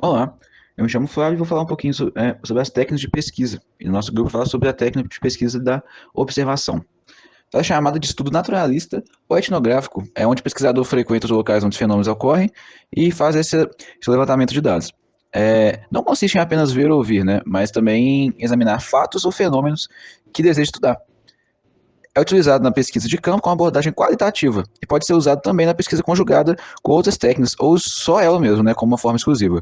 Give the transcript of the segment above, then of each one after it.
Olá, eu me chamo Flávio e vou falar um pouquinho sobre as técnicas de pesquisa. E no nosso grupo fala sobre a técnica de pesquisa da observação. Ela é chamada de estudo naturalista ou etnográfico, é onde o pesquisador frequenta os locais onde os fenômenos ocorrem e faz esse levantamento de dados. Não consiste em apenas ver ou ouvir, né, mas também em examinar fatos ou fenômenos que deseja estudar. É utilizado na pesquisa de campo com abordagem qualitativa e pode ser usado também na pesquisa conjugada com outras técnicas ou só ela mesmo, né, como uma forma exclusiva.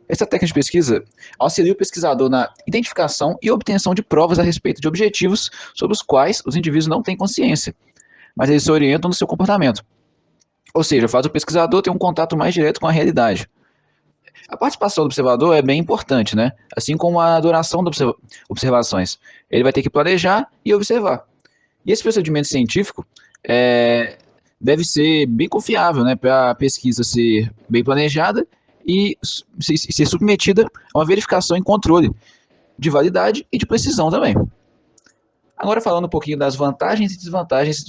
Essa técnica de pesquisa auxilia o pesquisador na identificação e obtenção de provas a respeito de objetivos sobre os quais os indivíduos não têm consciência, mas eles se orientam no seu comportamento. Ou seja, faz o pesquisador ter um contato mais direto com a realidade. A participação do observador é bem importante, né? Assim como a duração das observações. Ele vai ter que planejar e observar. E esse procedimento científico é, deve ser bem confiável, né, para a pesquisa ser bem planejada e ser submetida a uma verificação e controle de validade e de precisão também. Agora falando um pouquinho das vantagens e desvantagens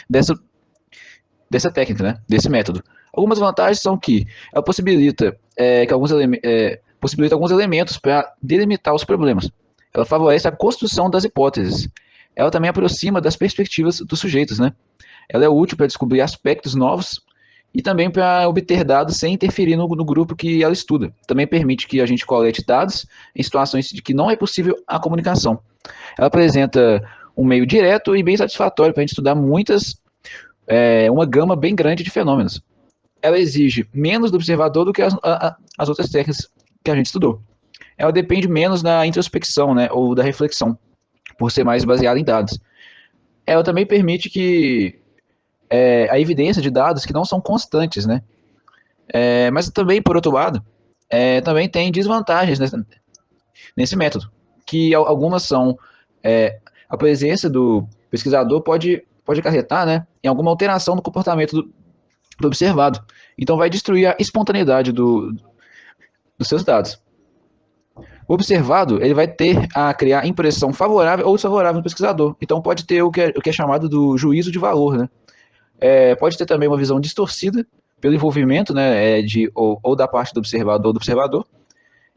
dessa, dessa técnica, né, desse método. Algumas vantagens são que ela possibilita alguns elementos para delimitar os problemas. Ela favorece a construção das hipóteses. Ela também aproxima das perspectivas dos sujeitos, né? Ela é útil para descobrir aspectos novos e também para obter dados sem interferir no grupo que ela estuda. Também permite que a gente colete dados em situações de que não é possível a comunicação. Ela apresenta um meio direto e bem satisfatório para a gente estudar uma gama bem grande de fenômenos. Ela exige menos do observador do que as outras técnicas que a gente estudou. Ela depende menos da introspecção, né, ou da reflexão, por ser mais baseada em dados. Ela também permite que a evidência de dados que não são constantes, né? Mas também, por outro lado, também tem desvantagens nesse método, que algumas são a presença do pesquisador pode acarretar, né, em alguma alteração no comportamento do observado. Então vai destruir a espontaneidade dos seus dados. O observado ele vai ter a criar impressão favorável ou desfavorável no pesquisador. Então pode ter o que é chamado do juízo de valor, né? Pode ter também uma visão distorcida pelo envolvimento, né, ou da parte do observador ou do observador,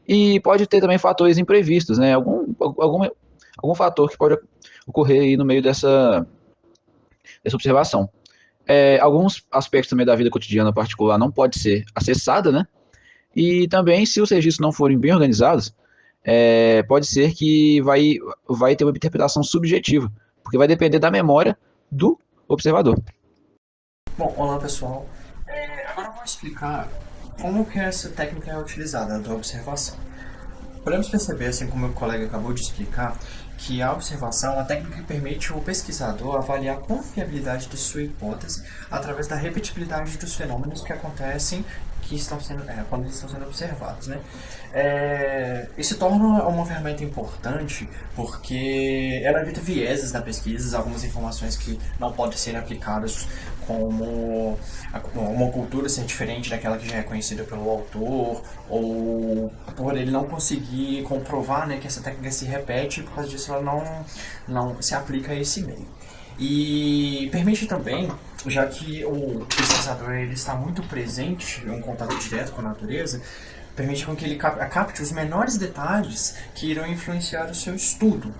e pode ter também fatores imprevistos, né, algum fator que pode ocorrer aí no meio dessa observação. Alguns aspectos também da vida cotidiana particular não pode ser acessada, né, e também se os registros não forem bem organizados, pode ser que vai ter uma interpretação subjetiva, porque vai depender da memória do observador. Bom, olá pessoal. Agora eu vou explicar como que essa técnica é utilizada da observação. Podemos perceber, assim como o colega acabou de explicar, que a observação é uma técnica que permite o pesquisador avaliar a confiabilidade de sua hipótese através da repetibilidade dos fenômenos que acontecem quando eles estão sendo observados, né? Isso torna uma ferramenta importante porque ela evita vieses na pesquisa, algumas informações que não podem ser aplicadas como uma cultura ser diferente daquela que já é conhecida pelo autor, ou por ele não conseguir comprovar, né, que essa técnica se repete, e por causa disso ela não se aplica a esse meio. E permite também, já que o pesquisador ele está muito presente em um contato direto com a natureza, permite com que ele capte os menores detalhes que irão influenciar o seu estudo.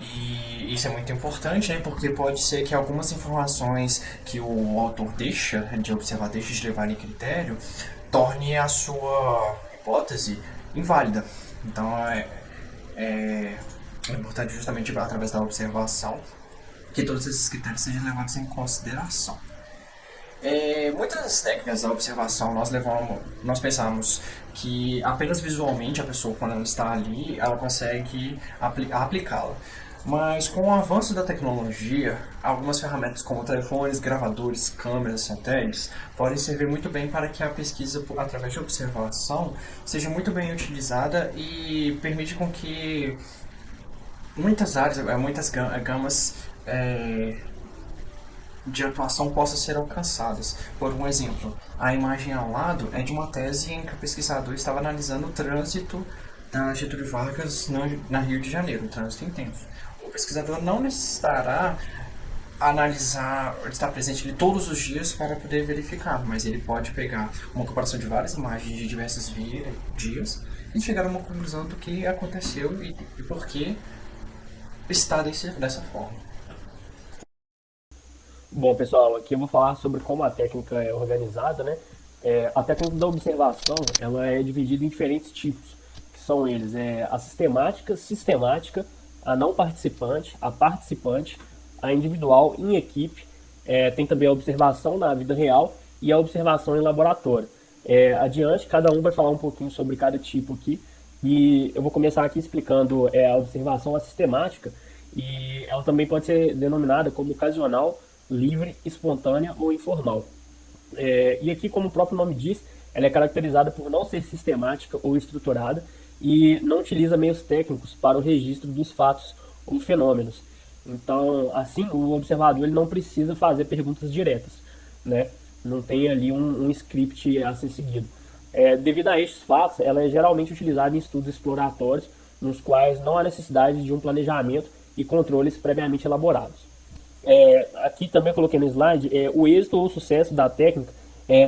E isso é muito importante, né? Porque pode ser que algumas informações que o autor deixa de observar, deixa de levar em critério, torne a sua hipótese inválida. Então é importante justamente através da observação que todos esses critérios sejam levados em consideração. Muitas técnicas da observação nós pensamos que apenas visualmente a pessoa, quando ela está ali, ela consegue aplicá-la. Mas com o avanço da tecnologia, algumas ferramentas como telefones, gravadores, câmeras, satélites podem servir muito bem para que a pesquisa através de observação seja muito bem utilizada e permite com que muitas áreas, muitas gamas de atuação possam ser alcançadas. Por um exemplo, a imagem ao lado é de uma tese em que o pesquisador estava analisando o trânsito da Getúlio Vargas na Rio de Janeiro, o trânsito intenso. O pesquisador não necessitará analisar, estar presente ali todos os dias para poder verificar, mas ele pode pegar uma comparação de várias imagens de diversos dias e chegar a uma conclusão do que aconteceu e por que está dessa forma. Bom, pessoal, aqui eu vou falar sobre como a técnica é organizada, né? A técnica da observação, ela é dividida em diferentes tipos, que são eles, a sistemática, a não participante, a participante, a individual, em equipe, tem também a observação na vida real e a observação em laboratório. Adiante, cada um vai falar um pouquinho sobre cada tipo aqui, e eu vou começar aqui explicando a observação sistemática, e ela também pode ser denominada como ocasional, livre, espontânea ou informal. E aqui, como o próprio nome diz, ela é caracterizada por não ser sistemática ou estruturada e não utiliza meios técnicos para o registro dos fatos ou fenômenos. Então, assim, o observador ele não precisa fazer perguntas diretas, né? Não tem ali um script a ser seguido. Devido a estes fatos, ela é geralmente utilizada em estudos exploratórios, nos quais não há necessidade de um planejamento e controles previamente elaborados. Aqui também coloquei no slide, o êxito ou sucesso da técnica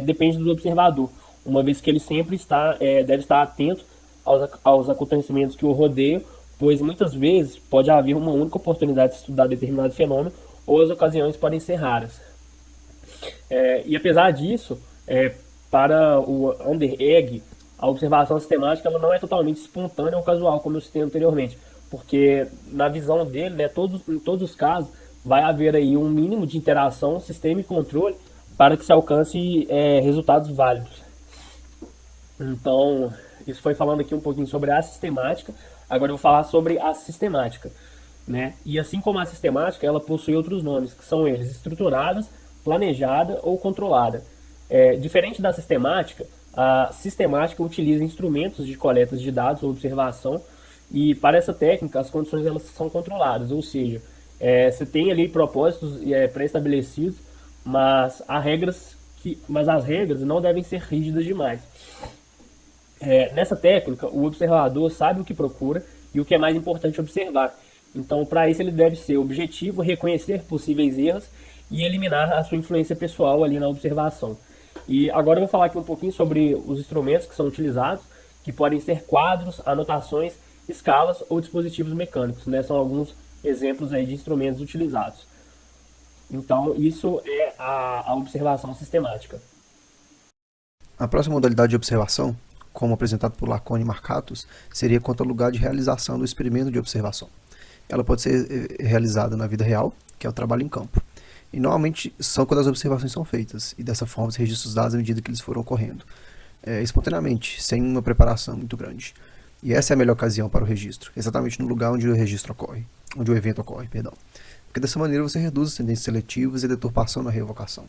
depende do observador, uma vez que ele sempre deve estar atento aos acontecimentos que o rodeiam, pois muitas vezes pode haver uma única oportunidade de estudar determinado fenômeno ou as ocasiões podem ser raras. E apesar disso, para o Underegg, a observação sistemática ela não é totalmente espontânea ou casual, como eu citei anteriormente, porque na visão dele, né, em todos os casos, vai haver aí um mínimo de interação, sistema e controle para que se alcance resultados válidos. Então, isso foi falando aqui um pouquinho sobre a sistemática, agora eu vou falar sobre a sistemática, né? E assim como a sistemática, ela possui outros nomes, que são eles estruturadas, planejada ou controlada. Diferente da sistemática, a sistemática utiliza instrumentos de coleta de dados ou observação, e para essa técnica as condições elas são controladas, ou seja, você tem ali propósitos pré-estabelecidos, mas as regras não devem ser rígidas demais. Nessa técnica, o observador sabe o que procura e o que é mais importante observar. Então, para isso, ele deve ser objetivo, reconhecer possíveis erros e eliminar a sua influência pessoal ali na observação. E agora eu vou falar aqui um pouquinho sobre os instrumentos que são utilizados, que podem ser quadros, anotações, escalas ou dispositivos mecânicos, né? São alguns exemplos aí de instrumentos utilizados. Então, isso é a observação sistemática. A próxima modalidade de observação, como apresentado por Laconi e Marcatus, seria quanto ao lugar de realização do experimento de observação. Ela pode ser realizada na vida real, que é o trabalho em campo. E normalmente são quando as observações são feitas, e dessa forma se registra os dados à medida que eles foram ocorrendo, espontaneamente, sem uma preparação muito grande. E essa é a melhor ocasião para o registro, exatamente no lugar onde o registro ocorre, onde o evento ocorre, perdão. Porque dessa maneira você reduz as tendências seletivas e a deturpação na revocação.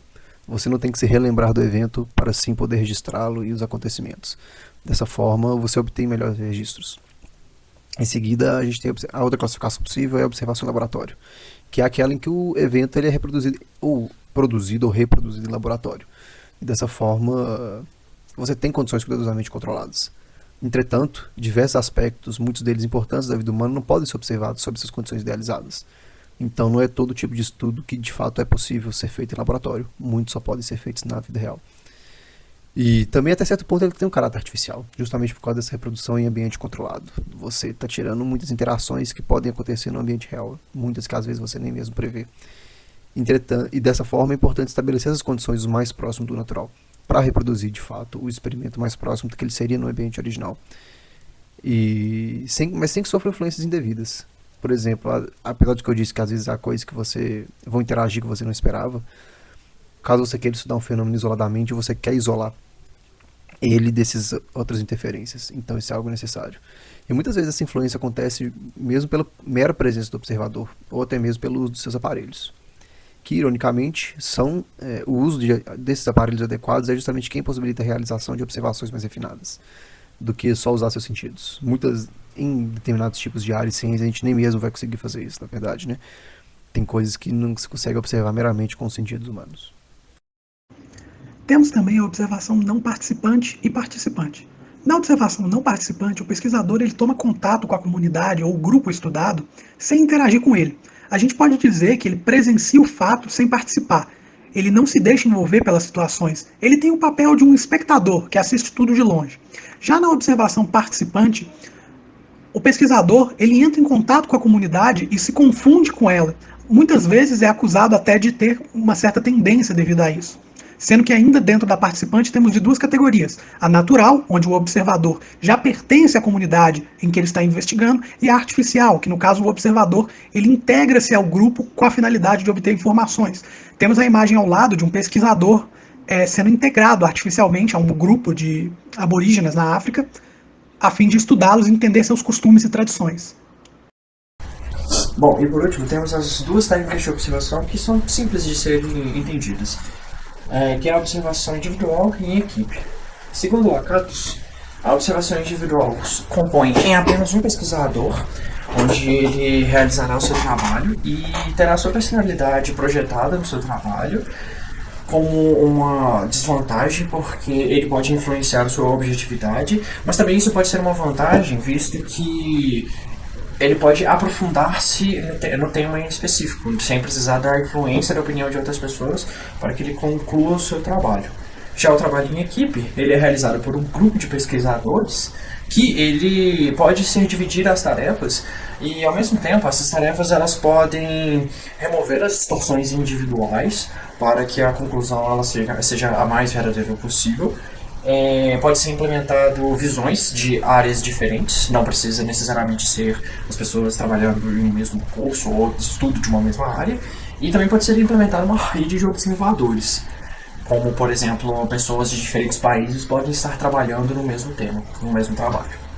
Você não tem que se relembrar do evento para assim poder registrá-lo e os acontecimentos. Dessa forma, você obtém melhores registros. Em seguida, a gente tem a outra classificação possível, é a observação em laboratório, que é aquela em que o evento ele é reproduzido ou produzido ou reproduzido em laboratório. E dessa forma, você tem condições cuidadosamente controladas. Entretanto, diversos aspectos, muitos deles importantes da vida humana, não podem ser observados sob essas condições idealizadas. Então, não é todo tipo de estudo que de fato é possível ser feito em laboratório. Muitos só podem ser feitos na vida real. E também, até certo ponto, ele tem um caráter artificial, justamente por causa dessa reprodução em ambiente controlado. Você está tirando muitas interações que podem acontecer no ambiente real, muitas que às vezes você nem mesmo prevê. Entretanto, e dessa forma é importante estabelecer essas condições o mais próximo do natural, para reproduzir de fato o experimento mais próximo do que ele seria no ambiente original. Mas sem que sofra influências indevidas. Por exemplo, apesar de que eu disse que às vezes há coisas que você vão interagir que você não esperava, caso você queira estudar um fenômeno isoladamente, você quer isolar ele dessas outras interferências. Então isso é algo necessário. E muitas vezes essa influência acontece mesmo pela mera presença do observador, ou até mesmo pelo uso dos seus aparelhos. Que, ironicamente, o uso desses aparelhos adequados é justamente quem possibilita a realização de observações mais refinadas, do que só usar seus sentidos. Em determinados tipos de áreas de ciência, a gente nem mesmo vai conseguir fazer isso, na verdade, né? Tem coisas que não se consegue observar meramente com os sentidos humanos. Temos também a observação não participante e participante. Na observação não participante, o pesquisador ele toma contato com a comunidade ou o grupo estudado sem interagir com ele, A gente pode dizer que ele presencia o fato sem participar. Ele não se deixa envolver pelas situações. Ele tem o papel de um espectador que assiste tudo de longe. Já na observação participante, o pesquisador ele entra em contato com a comunidade e se confunde com ela. Muitas vezes é acusado até de ter uma certa tendência devido a isso. Sendo que ainda dentro da participante temos de duas categorias. A natural, onde o observador já pertence à comunidade em que ele está investigando, e a artificial, que no caso o observador ele integra-se ao grupo com a finalidade de obter informações. Temos a imagem ao lado de um pesquisador sendo integrado artificialmente a um grupo de aborígenes na África, a fim de estudá-los e entender seus costumes e tradições. Bom, e por último, temos as duas técnicas de observação que são simples de serem entendidas, que é a observação individual e em equipe. Segundo Lakatos, a observação individual compõe em apenas um pesquisador, onde ele realizará o seu trabalho e terá sua personalidade projetada no seu trabalho, como uma desvantagem, porque ele pode influenciar a sua objetividade, mas também isso pode ser uma vantagem, visto que ele pode aprofundar-se no tema em específico, sem precisar da influência da opinião de outras pessoas para que ele conclua o seu trabalho. Já o trabalho em equipe, ele é realizado por um grupo de pesquisadores que ele pode ser dividido as tarefas e, ao mesmo tempo, essas tarefas elas podem remover as distorções individuais para que a conclusão ela seja a mais verdadeira possível. Pode ser implementado visões de áreas diferentes, não precisa necessariamente ser as pessoas trabalhando em um mesmo curso ou estudo de uma mesma área, e também pode ser implementada uma rede de observadores, como, por exemplo, pessoas de diferentes países podem estar trabalhando no mesmo tema, no mesmo trabalho.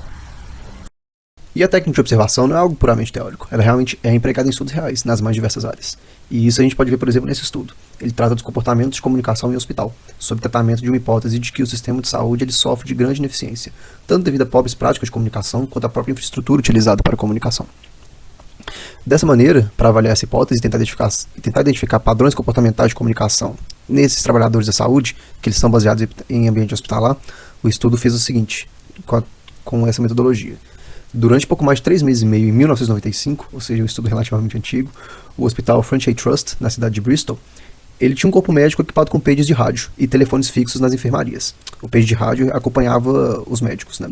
E a técnica de observação não é algo puramente teórico, ela realmente é empregada em estudos reais, nas mais diversas áreas. E isso a gente pode ver, por exemplo, nesse estudo. Ele trata dos comportamentos de comunicação em hospital, sob tratamento de uma hipótese de que o sistema de saúde ele sofre de grande ineficiência, tanto devido a pobres práticas de comunicação, quanto à própria infraestrutura utilizada para a comunicação. Dessa maneira, para avaliar essa hipótese e tentar identificar padrões comportamentais de comunicação nesses trabalhadores da saúde, que eles são baseados em ambiente hospitalar, o estudo fez o seguinte, com essa metodologia. Durante pouco mais de 3 meses e meio, em 1995, ou seja, um estudo relativamente antigo, o Hospital Frenchay Trust, na cidade de Bristol, ele tinha um corpo médico equipado com pages de rádio e telefones fixos nas enfermarias. O page de rádio acompanhava os médicos, né?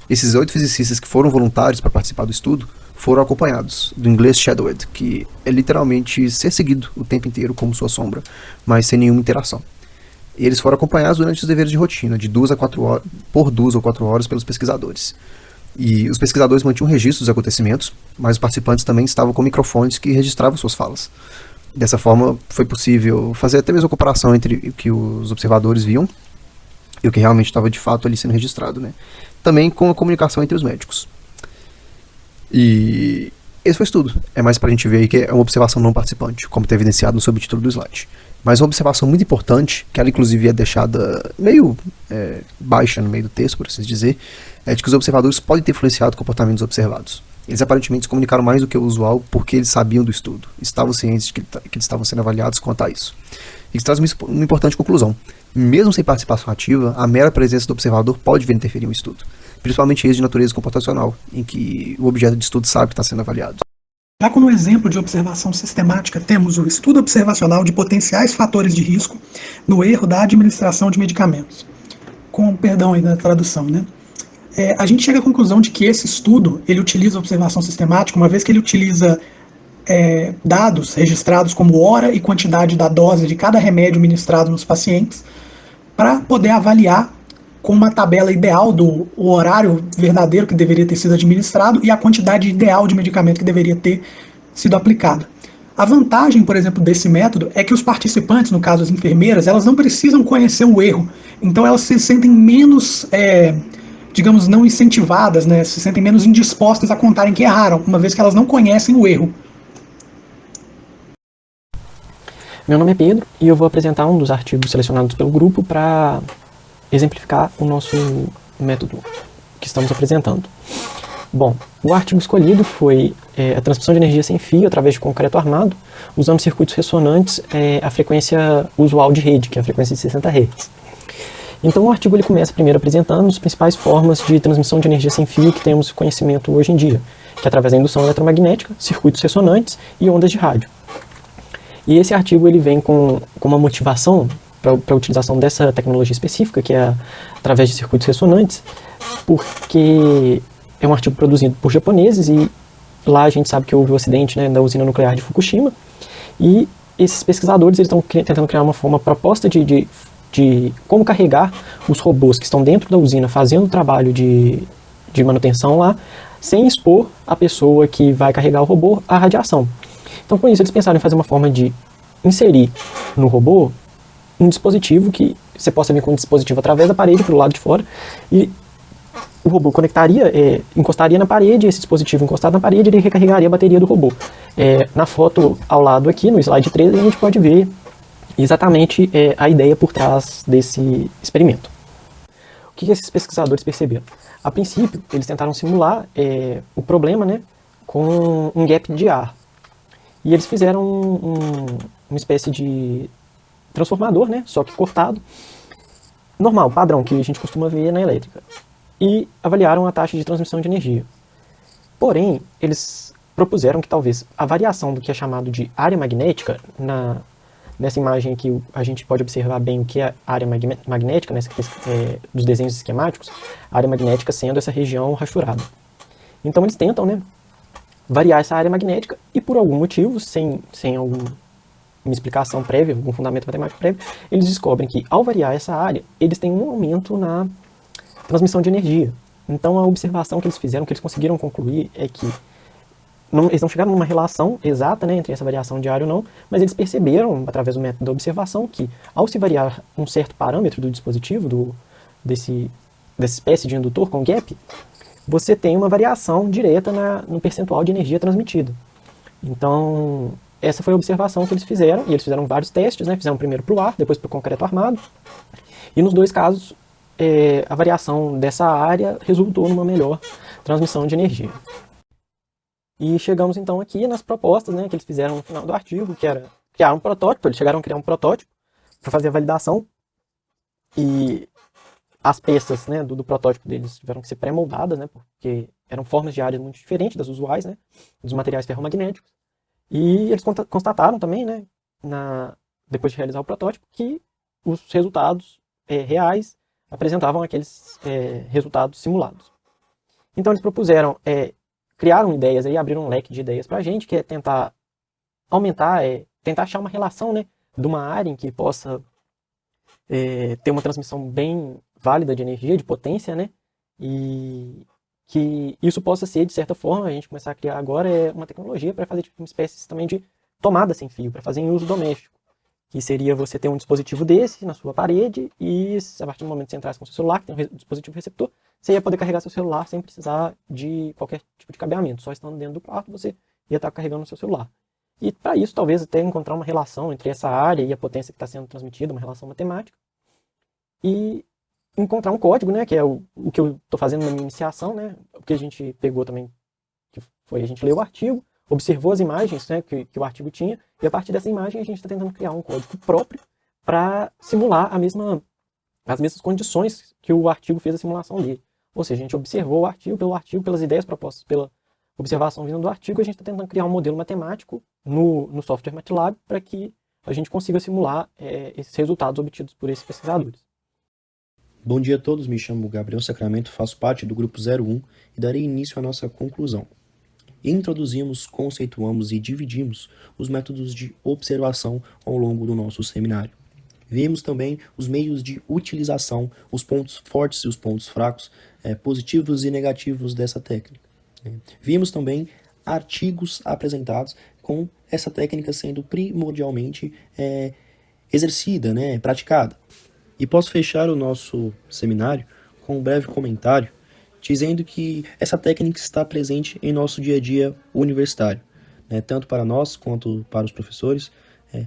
Esses 8 fisicistas que foram voluntários para participar do estudo foram acompanhados, do inglês shadowed, que é literalmente ser seguido o tempo inteiro como sua sombra, mas sem nenhuma interação. Eles foram acompanhados durante os deveres de rotina, de 2 a 4 horas, por 2 ou 4 horas pelos pesquisadores. E os pesquisadores mantinham registro dos acontecimentos, mas os participantes também estavam com microfones que registravam suas falas. Dessa forma, foi possível fazer até mesmo a comparação entre o que os observadores viam e o que realmente estava de fato ali sendo registrado, né? Também com a comunicação entre os médicos. E esse foi o estudo. É mais pra gente ver aí que é uma observação não participante, como está evidenciado no subtítulo do slide. Mas uma observação muito importante, que ela inclusive é deixada meio baixa no meio do texto, por assim dizer, é de que os observadores podem ter influenciado comportamentos observados. Eles aparentemente se comunicaram mais do que o usual porque eles sabiam do estudo, estavam cientes de que eles estavam sendo avaliados quanto a isso. Eles trazem uma importante conclusão. Mesmo sem participação ativa, a mera presença do observador pode vir a interferir no estudo, principalmente esse de natureza computacional, em que o objeto de estudo sabe que está sendo avaliado. Já como exemplo de observação sistemática, temos o estudo observacional de potenciais fatores de risco no erro da administração de medicamentos. Com perdão aí da tradução, né? A gente chega à conclusão de que esse estudo, ele utiliza observação sistemática, uma vez que ele utiliza dados registrados como hora e quantidade da dose de cada remédio ministrado nos pacientes, para poder avaliar com uma tabela ideal do horário verdadeiro que deveria ter sido administrado e a quantidade ideal de medicamento que deveria ter sido aplicada. A vantagem, por exemplo, desse método é que os participantes, no caso as enfermeiras, elas não precisam conhecer o erro, então elas se sentem menos, digamos, não incentivadas, né, se sentem menos indispostas a contarem que erraram, uma vez que elas não conhecem o erro. Meu nome é Pedro e eu vou apresentar um dos artigos selecionados pelo grupo para exemplificar o nosso método que estamos apresentando. Bom, o artigo escolhido foi a transmissão de energia sem fio através de concreto armado, usando circuitos ressonantes a frequência usual de rede, que é a frequência de 60 Hz. Então o artigo ele começa primeiro apresentando as principais formas de transmissão de energia sem fio que temos conhecimento hoje em dia. que é através da indução eletromagnética, circuitos ressonantes e ondas de rádio. E esse artigo ele vem com uma motivação para a utilização dessa tecnologia específica, que é através de circuitos ressonantes, porque é um artigo produzido por japoneses e lá a gente sabe que houve o acidente, né, da usina nuclear de Fukushima, e esses pesquisadores eles estão tentando criar uma proposta de como carregar os robôs que estão dentro da usina fazendo o trabalho de manutenção lá, sem expor a pessoa que vai carregar o robô à radiação. Então, com isso, eles pensaram em fazer uma forma de inserir no robô um dispositivo que você possa vir com um dispositivo através da parede para o lado de fora, e o robô encostaria na parede, esse dispositivo encostado na parede, ele recarregaria a bateria do robô. Na foto ao lado aqui, no slide 13, a gente pode ver exatamente a ideia por trás desse experimento. O que esses pesquisadores perceberam? A princípio, eles tentaram simular o problema, né, com um gap de ar. E eles fizeram uma espécie de transformador, né, só que cortado, normal, padrão, que a gente costuma ver na elétrica. E avaliaram a taxa de transmissão de energia. Porém, eles propuseram que talvez a variação do que é chamado de área magnética, nessa imagem aqui a gente pode observar bem o que é a área magnética, dos desenhos esquemáticos, a área magnética sendo essa região rachurada. Então eles tentam, né, variar essa área magnética e por algum motivo, sem alguma explicação prévia, algum fundamento matemático prévio, eles descobrem que ao variar essa área, eles têm um aumento na transmissão de energia. Então a observação que eles fizeram, que eles conseguiram concluir é que eles não chegaram numa relação exata, né, entre essa variação de área ou não, mas eles perceberam, através do método da observação, que ao se variar um certo parâmetro do dispositivo, dessa espécie de indutor com gap, você tem uma variação direta no percentual de energia transmitida. Então, essa foi a observação que eles fizeram, e eles fizeram vários testes, né, fizeram primeiro para o ar, depois para o concreto armado, e nos dois casos, a variação dessa área resultou numa melhor transmissão de energia. E chegamos então aqui nas propostas, né, que eles fizeram no final do artigo, que era criar um protótipo. Eles chegaram a criar um protótipo para fazer a validação, e as peças, né, do protótipo deles tiveram que ser pré-moldadas, né, porque eram formas de áreas muito diferentes das usuais, né, dos materiais ferromagnéticos. E eles constataram também, né, depois de realizar o protótipo, que os resultados reais apresentavam aqueles resultados simulados. Então eles propuseram, criaram ideias, abriram um leque de ideias para a gente, que é tentar aumentar, tentar achar uma relação, né, de uma área em que possa ter uma transmissão bem válida de energia, de potência, né, e que isso possa ser, de certa forma, a gente começar a criar agora uma tecnologia para fazer tipo, uma espécie também de tomada sem fio, para fazer em uso doméstico. Que seria você ter um dispositivo desse na sua parede e a partir do momento que você entrasse com o seu celular, que tem um dispositivo receptor, você ia poder carregar seu celular sem precisar de qualquer tipo de cabeamento. Só estando dentro do quarto, você ia estar carregando o seu celular. E para isso, talvez até encontrar uma relação entre essa área e a potência que está sendo transmitida, uma relação matemática, e encontrar um código, né, que é o que eu estou fazendo na minha iniciação, né, o que a gente pegou também, que foi a gente leu o artigo, observou as imagens, né, que o artigo tinha, e a partir dessa imagem a gente está tentando criar um código próprio para simular as mesmas condições que o artigo fez a simulação dele. Ou seja, a gente observou o artigo, pelas ideias propostas pela observação vinda do artigo, a gente está tentando criar um modelo matemático no software MATLAB para que a gente consiga simular esses resultados obtidos por esses pesquisadores. Bom dia a todos, me chamo Gabriel Sacramento, faço parte do grupo 01 e darei início à nossa conclusão. Introduzimos, conceituamos e dividimos os métodos de observação ao longo do nosso seminário. Vimos também os meios de utilização, os pontos fortes e os pontos fracos, positivos e negativos dessa técnica. Vimos também artigos apresentados com essa técnica sendo primordialmente exercida, praticada. E posso fechar o nosso seminário com um breve comentário dizendo que essa técnica está presente em nosso dia a dia universitário, tanto para nós quanto para os professores,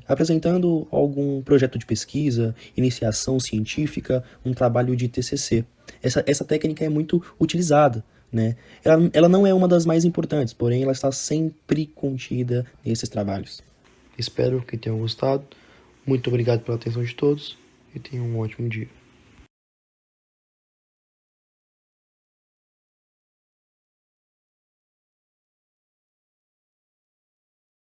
apresentando algum projeto de pesquisa, iniciação científica, um trabalho de TCC. Essa técnica é muito utilizada, Ela não é uma das mais importantes, porém ela está sempre contida nesses trabalhos. Espero que tenham gostado. Muito obrigado pela atenção de todos e tenham um ótimo dia.